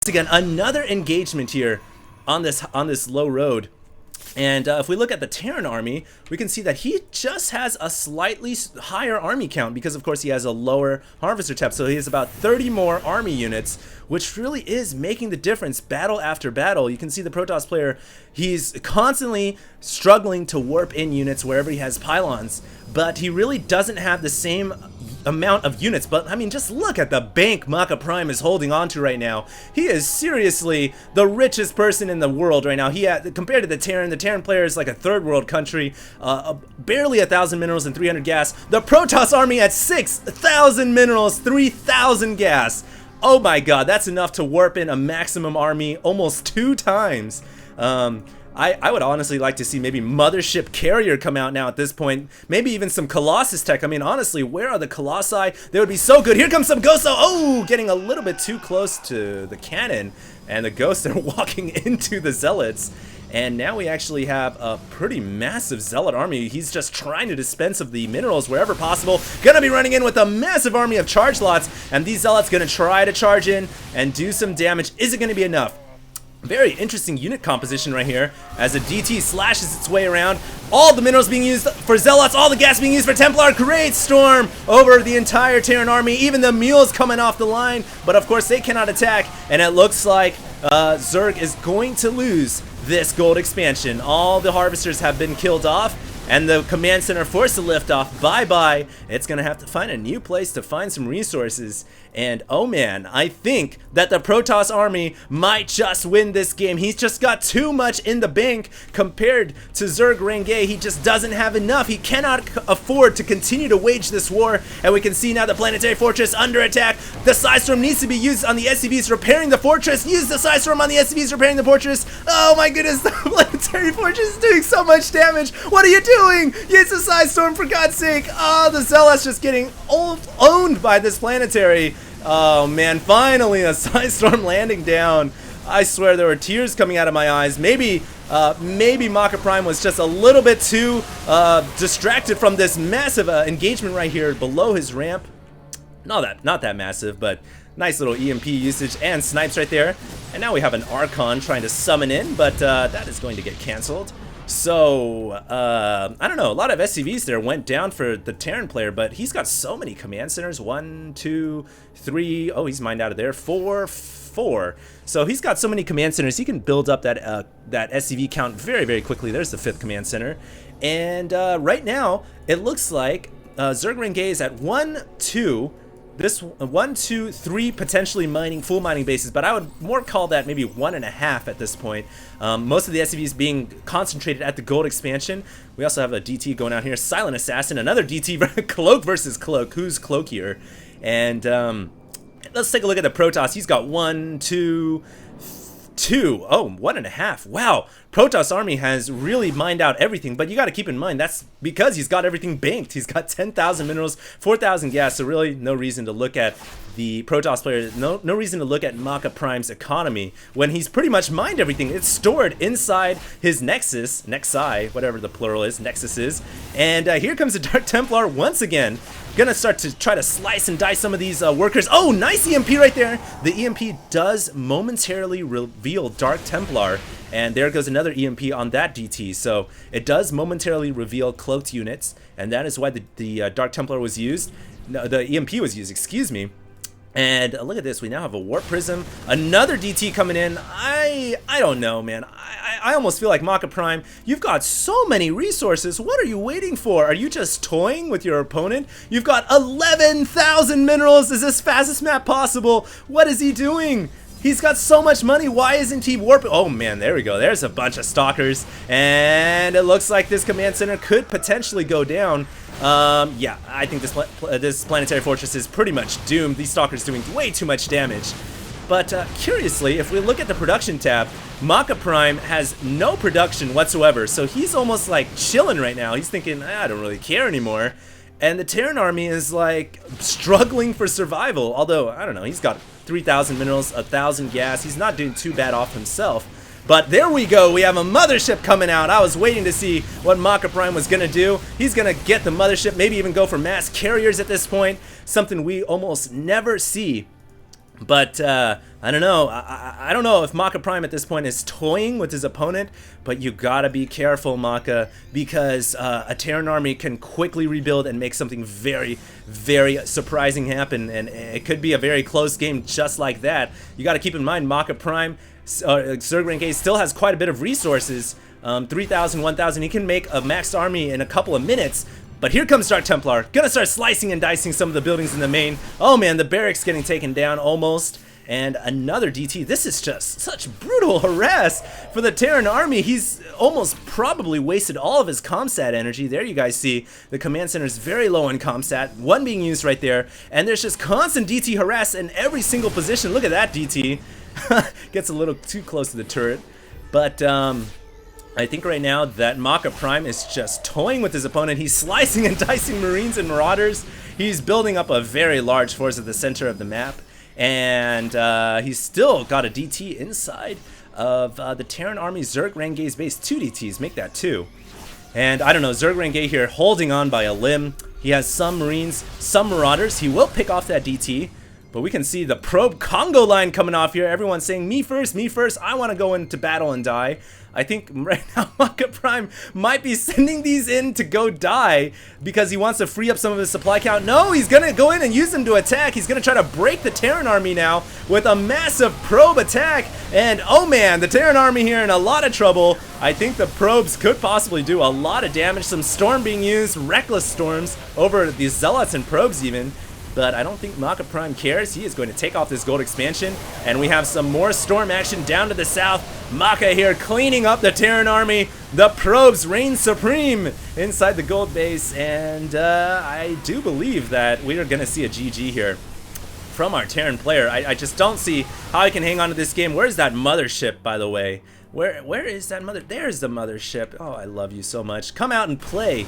again, another engagement here on this low road. And if we look at the Terran army, we can see that he just has a slightly higher army count because, of course, he has a lower harvester tab. So he has about 30 more army units, which really is making the difference battle after battle. You can see the Protoss player, he's constantly struggling to warp in units wherever he has pylons, but he really doesn't have the same amount of units. But I mean, just look at the bank Maka.Prime is holding on to right now. He is seriously the richest person in the world right now. Compared to the Terran player is like a third world country, barely 1,000 minerals and 300 gas. The Protoss army at 6,000 minerals, 3,000 gas. Oh my god, that's enough to warp in a maximum army almost 2 times. I would honestly like to see maybe Mothership Carrier come out now at this point. Maybe even some Colossus tech. I mean, honestly, where are the Colossi? They would be so good. Here comes some Ghosts. Oh, getting a little bit too close to the cannon. And the Ghosts are walking into the Zealots. And now we actually have a pretty massive Zealot army. He's just trying to dispense of the minerals wherever possible. Gonna be running in with a massive army of charge lots. And these Zealots gonna try to charge in and do some damage. Is it gonna be enough? Very interesting unit composition right here as a DT slashes its way around. All the minerals being used for Zealots, all the gas being used for Templar. Great storm over the entire Terran army. Even the mules coming off the line, but of course they cannot attack. And it looks like Zerg is going to lose this gold expansion. All the harvesters have been killed off, and the command center forced to lift off. Bye-bye. It's gonna have to find a new place to find some resources. And oh man, I think that the Protoss army might just win this game. He's just got too much in the bank compared to ZergRanGae. He just doesn't have enough. He cannot afford to continue to wage this war. And we can see now the planetary fortress under attack. The Psystorm needs to be used on the SCVs repairing the fortress. Use the Psystorm on the SCVs repairing the fortress. Oh my goodness, the planetary fortress is doing so much damage. What are you doing? Use the Psystorm for God's sake. Oh, the Zealots just getting owned by this planetary. Oh man, finally a Psystorm landing down. I swear there were tears coming out of my eyes. Maybe Maka.Prime was just a little bit too distracted from this massive engagement right here below his ramp. Not that massive, but nice little EMP usage and snipes right there. And now we have an Archon trying to summon in, but that is going to get canceled. So, I don't know, a lot of SCVs there went down for the Terran player, but he's got so many command centers. 1, 2, 3, oh, he's mined out of there. 4. So he's got so many command centers, he can build up that SCV count very, very quickly. There's the 5th command center. And right now, it looks like ZergRanGae is at 1, 2, this 1, 2, 3 potentially full mining bases, but I would more call that maybe 1.5 at this point. Most of the SCVs being concentrated at the gold expansion. We also have a DT going out here, Silent Assassin, another DT, Cloak versus Cloak. Who's cloakier? And let's take a look at the Protoss. He's got 1, 2, 2. Oh, 1.5. Wow. Protoss army has really mined out everything, but you got to keep in mind that's because he's got everything banked. He's got 10,000 minerals, 4,000 gas, so really no reason to look at the Protoss player, no reason to look at Maka.Prime's economy when he's pretty much mined everything. It's stored inside his Nexi, whatever the plural is, Nexus is. And here comes the Dark Templar once again. Gonna start to try to slice and dice some of these workers. Oh, nice EMP right there. The EMP does momentarily reveal Dark Templar, and there goes another EMP on that DT. So it does momentarily reveal cloaked units, and that is why the Dark Templar was used. No, the EMP was used, excuse me. And look at this, we now have a Warp Prism, another DT coming in. I don't know, man. I almost feel like Maka.Prime, you've got so many resources. What are you waiting for? Are you just toying with your opponent? You've got 11,000 minerals. Is this fastest map possible? What is he doing? He's got so much money. Why isn't he warping? Oh man, there we go. There's a bunch of stalkers. And it looks like this command center could potentially go down. Yeah, I think this planetary fortress is pretty much doomed. These stalkers doing way too much damage. But curiously, if we look at the production tab, Maka.Prime has no production whatsoever. So he's almost like chilling right now. He's thinking, I don't really care anymore. And the Terran army is like struggling for survival. Although, I don't know, he's got 3,000 minerals, 1,000 gas. He's not doing too bad off himself. But there we go, we have a mothership coming out. I was waiting to see what Maka.Prime was gonna do. He's gonna get the mothership, maybe even go for mass carriers at this point. Something we almost never see. But I I don't know. I don't know if Maka.Prime at this point is toying with his opponent, but you gotta be careful, Maka, because a Terran army can quickly rebuild and make something very, very surprising happen, and it could be a very close game just like that. You gotta keep in mind, Maka.Prime, ZergRanGae still has quite a bit of resources. 3,000, 1,000. He can make a maxed army in a couple of minutes. But here comes Dark Templar, gonna start slicing and dicing some of the buildings in the main. Oh man, the barracks getting taken down almost. And another DT. This is just such brutal harass for the Terran army. He's almost probably wasted all of his comsat energy. There you guys see the command center is very low on comsat. One being used right there. And there's just constant DT harass in every single position. Look at that DT. Gets a little too close to the turret. But I think right now that Maka.Prime is just toying with his opponent. He's slicing and dicing Marines and Marauders. He's building up a very large force at the center of the map. And he's still got a DT inside of the Terran army ZergRanGae's base. 2 DTs, make that 2. And I don't know, ZergRanGae here holding on by a limb. He has some Marines, some Marauders. He will pick off that DT. But we can see the probe Congo line coming off here. Everyone's saying, me first, I want to go into battle and die. I think right now Maka.Prime might be sending these in to go die because he wants to free up some of his supply count. No, he's going to go in and use them to attack. He's going to try to break the Terran army now with a massive probe attack. And oh man, the Terran army here in a lot of trouble. I think the probes could possibly do a lot of damage. Some storm being used, reckless storms over the zealots and probes even. But I don't think Maka.Prime cares. He is going to take off this gold expansion. And we have some more storm action down to the south. Maka here cleaning up the Terran army. The probes reign supreme inside the gold base. And I do believe that we are going to see a GG here from our Terran player. I just don't see how he can hang on to this game. Where's that mothership, by the way? Where is that mother? There's the mothership. Oh, I love you so much. Come out and play.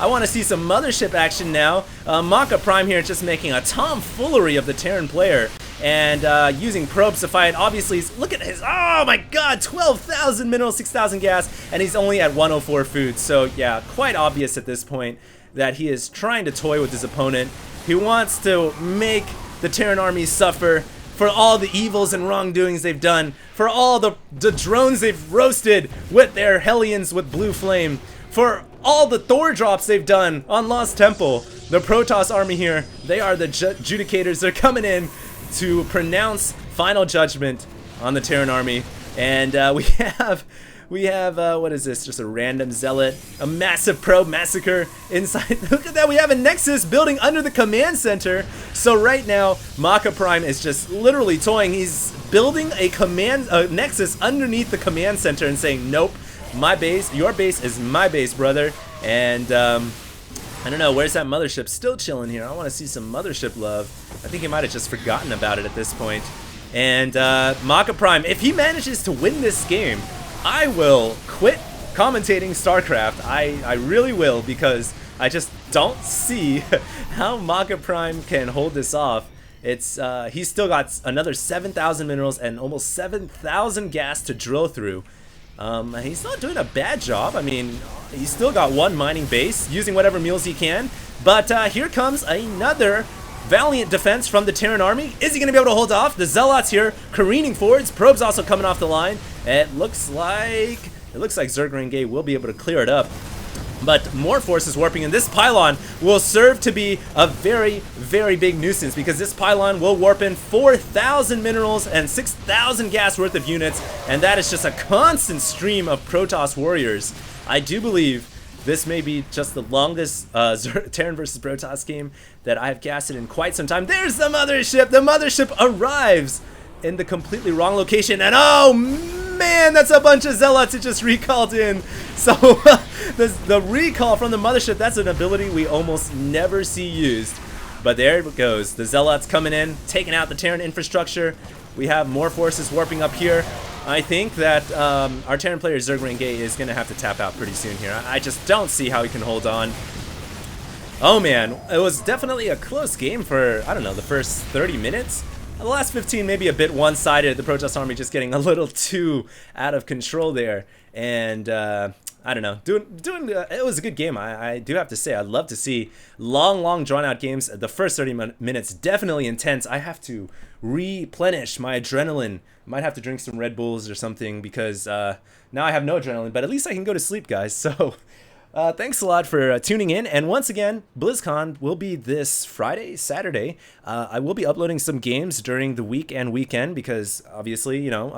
I want to see some mothership action now. Maka.Prime here just making a tomfoolery of the Terran player and using probes to fight. Obviously, look at his, oh my god, 12,000 minerals, 6,000 gas, and he's only at 104 food. So yeah, quite obvious at this point that he is trying to toy with his opponent. He wants to make the Terran army suffer for all the evils and wrongdoings they've done, for all the drones they've roasted with their Hellions with blue flame, for all the Thor drops they've done on Lost Temple. The Protoss army here, they are the judicators. They're coming in to pronounce final judgment on the Terran army. And we have what is this? Just a random zealot, a massive probe massacre inside. Look at that, we have a Nexus building under the command center. So right now, Maka.Prime is just literally toying. He's building a Nexus underneath the command center and saying, nope, my base, your base is my base, brother. And I don't know, where's that mothership? Still chilling here. I want to see some mothership love. I think he might have just forgotten about it at this point. And Maka.Prime, if he manages to win this game, I will quit commentating Starcraft. I really will, because I just don't see how Maka.Prime can hold this off. It's he's still got another 7,000 minerals and almost 7,000 gas to drill through. He's not doing a bad job. I mean, he's still got one mining base, using whatever mules he can. But here comes another valiant defense from the Terran army. Is he going to be able to hold off? The Zealots here careening forwards. Probes also coming off the line. It looks like ZergRanGae will be able to clear it up. But more forces warping in. This pylon will serve to be a very, very big nuisance, because this pylon will warp in 4,000 minerals and 6,000 gas worth of units, and that is just a constant stream of Protoss warriors. I do believe this may be just the longest Terran versus Protoss game that I have casted in quite some time. There's the mothership! The mothership arrives in the completely wrong location, and oh man, that's a bunch of zealots it just recalled in. So the recall from the mothership, that's an ability we almost never see used. But there it goes. The zealots coming in, taking out the Terran infrastructure. We have more forces warping up here. I think that our Terran player ZergRanGae is going to have to tap out pretty soon here. I just don't see how he can hold on. Oh man, it was definitely a close game for, I don't know, the first 30 minutes. The last 15 maybe a bit one-sided. The Protoss army just getting a little too out of control there. And I I don't know, doing. It was a good game. I do have to say, I'd love to see long, drawn out games. The first 30 minutes definitely intense. I have to replenish my adrenaline. Might have to drink some Red Bulls or something because now I have no adrenaline. But at least I can go to sleep, guys. So. Thanks a lot for tuning in, and once again, BlizzCon will be this Friday, Saturday. I will be uploading some games during the week and weekend because obviously, you know,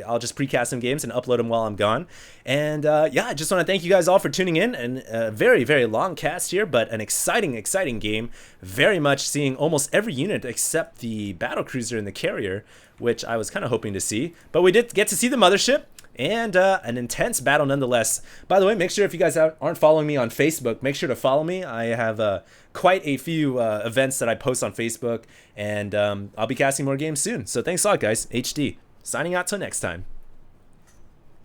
I'll just precast some games and upload them while I'm gone. And yeah, I just want to thank you guys all for tuning in, and a very long cast here, but an exciting game. Very much seeing almost every unit except the battlecruiser and the carrier, which I was kind of hoping to see. But we did get to see the mothership. And an intense battle nonetheless. By the way, make sure if you guys aren't following me on Facebook, make sure to follow me. I have quite a few events that I post on Facebook, and I'll be casting more games soon. So thanks a lot, guys. HD. Signing out till next time.